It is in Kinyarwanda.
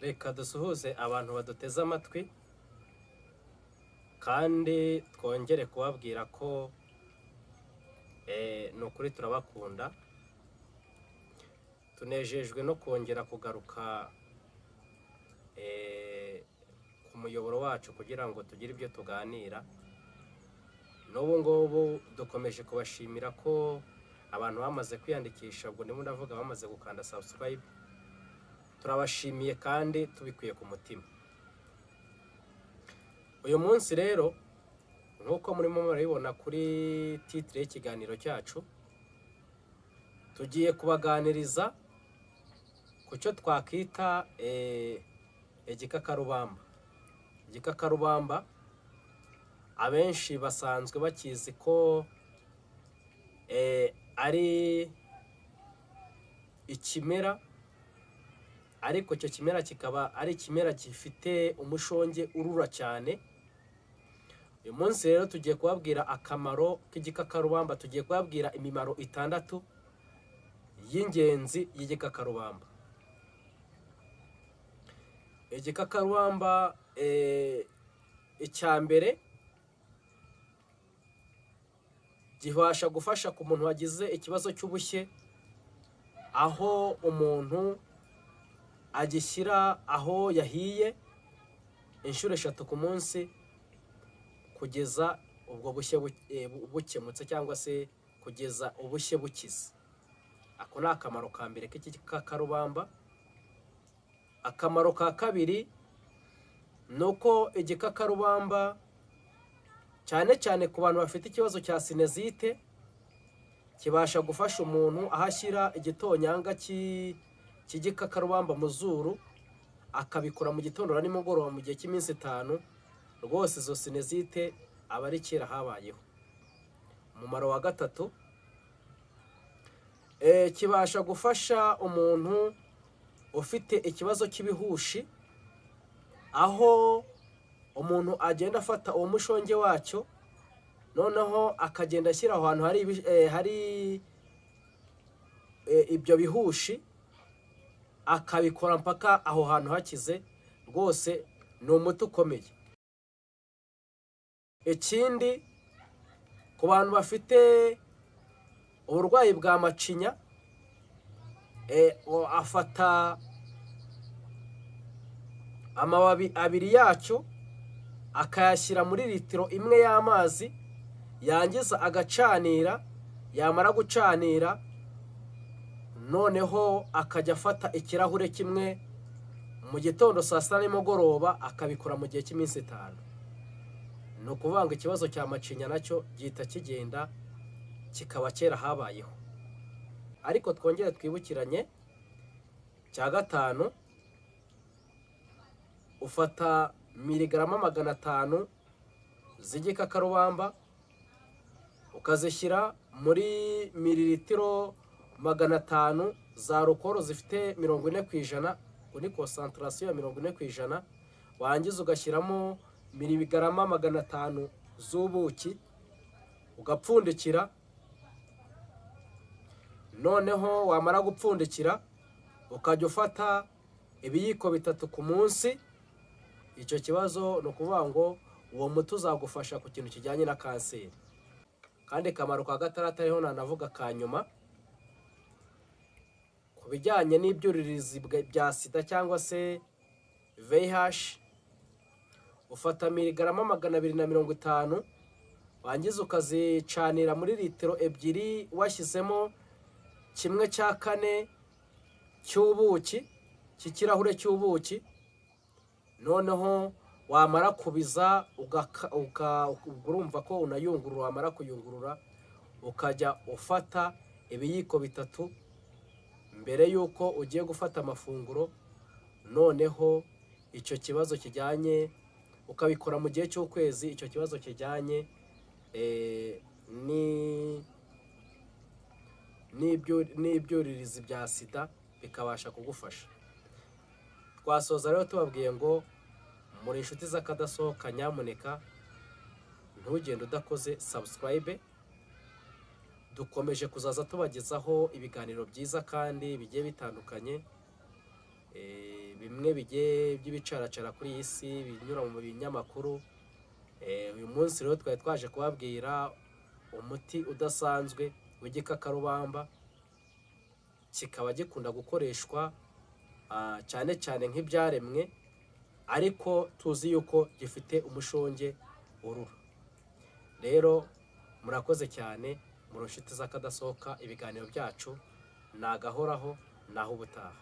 reka dusuhuze abantu baduteze amatwi kandi twongere kubabwira ko ni ukuri turabakunda, tunejejwe no kongera kugaruka ku muyoboro wacu kugira ngo tugire ibyo tuganira. N'ubu ngubu dukomeje kubashimira ko abantu bamaze kwiyandikisha, ubwo ndimo ndavuga bamaze gukanda subscribe. Turabashimiye kandi tubikuye ku mutima. Uyu munsi rero nk'uko murimo murabibona kuri titre y'ikiganiro cyacu, tugiye kubaganiriza ku cyo twakita igikakarubamba. Igikakarubamba abenshi basanzwe bakizi ko ari ikimera, ariko icyo kimera kikaba ari ikimera gifite umushonge urura cyane. Uyu munsi rero tugiye kubabwira akamaro k'igikakarubamba, tugiye kubabwira imimaro 6 y'ingenzi y'igikakarubamba. Igikakarubamba icya mbere gibasha gufasha ku muntu wagize ikibazo cy'ubushye, aho umuntu agishyira aho yahiye inshuro 3 ku munsi kugeza ubwo bushye bukemutse, cyangwa se kugeza ubushye bukize. Ako ni akamaro ka mbere k'igikakarubamba. Akamaro ka kabiri ni uko igikakarubamba cyane cyane ku bantu bafite ikibazo cya sinezite kibasha gufasha umuntu aho ashyira igitonyanga cy'igikakarubamba mu zuru, akabikora mu gitondo na nimugoroba mu gihe cy'iminsi 5, rwose izo sinezite aba ari kera habayeho. Umumaro wa gatatu, kibasha gufasha umuntu ufite ikibazo cy'ibihushi, aho umuntu agenda afata uwo mushonge wacyo, noneho akagenda ashyira ahantu hari ibyo bihushi, akabikora mpaka aho hantu hakize. Rwose ni umuti ukomeye. Ikindi, ku bantu bafite uburwayi bwa macinya, afata amababi 2 yacyo akayashyira muri litiro 1 y'amazi, yangiza agacanira, yamara gucanira noneho akajya afata ikirahure kimwe mu gitondo, saa sita nimugoroba, akabikora mu gihe cy'iminsi 5. Ni ukuvuga ngo ikibazo cya macinya nacyo gihita kigenda kikaba kera habayeho. Ariko twongere twibukiranye, cya 5, ufata miligarama 500 z'igikakarubamba ukazishyira muri mililitiro 500 za alcohol zifite 40%, ni concentration ya 40%. Wangiza ugashyiramo miligarama 500 z'ubuki, ugapfundikira. Noneho wamara gupfundikira ukajya ufata ibiyiko 3 ku munsi. Icyo kibazo ni ukuvuga ngo uwo muti uzagufasha ku kintu kijyanye na kanseri. Kandi kamaro ka 6 ariho nanavuga ka nyuma, ku bijyanye n'ibyuririzi bya sida cyangwa se VIH, ufata miligarama 250, wangiza ukazicanira muri litiro 2, washyizemo 1/4 cy'ubuki, cy'ikirahure cy'ubuki. Noneho wamara kubiza urumva ko unayungurura. Wamara kuyungurura ukajya ufata ibiyiko 3 mbere y'uko ugiye gufata amafunguro. Noneho icyo kibazo kijyanye ukabikora mu gihe cy'ukwezi, icyo kibazo kijyanye n'ibyuririzi bya sida bikabasha kugufasha. Twasoza rero tubabwiye ngo muri inshuti z'akadasohoka, nyamuneka ntugende udakoze subscribe. Dukomeje kuzaza tubagezaho ibiganiro byiza kandi bigiye bitandukanye bimwe bigiye by'ibicaracara kuri iyi si binyura mu binyamakuru. Uyu munsi rero twari twaje kubabwira umuti udasanzwe w'igikakarubamba, kikaba gikunda gukoreshwa cyane cyane nk'ibyaremwe, ariko tuzi yuko gifite umushonge urura. Rero murakoze cyane, mu nshuti z'akadasohoka, ibiganiro byacu nagahoraho naho ubutaha.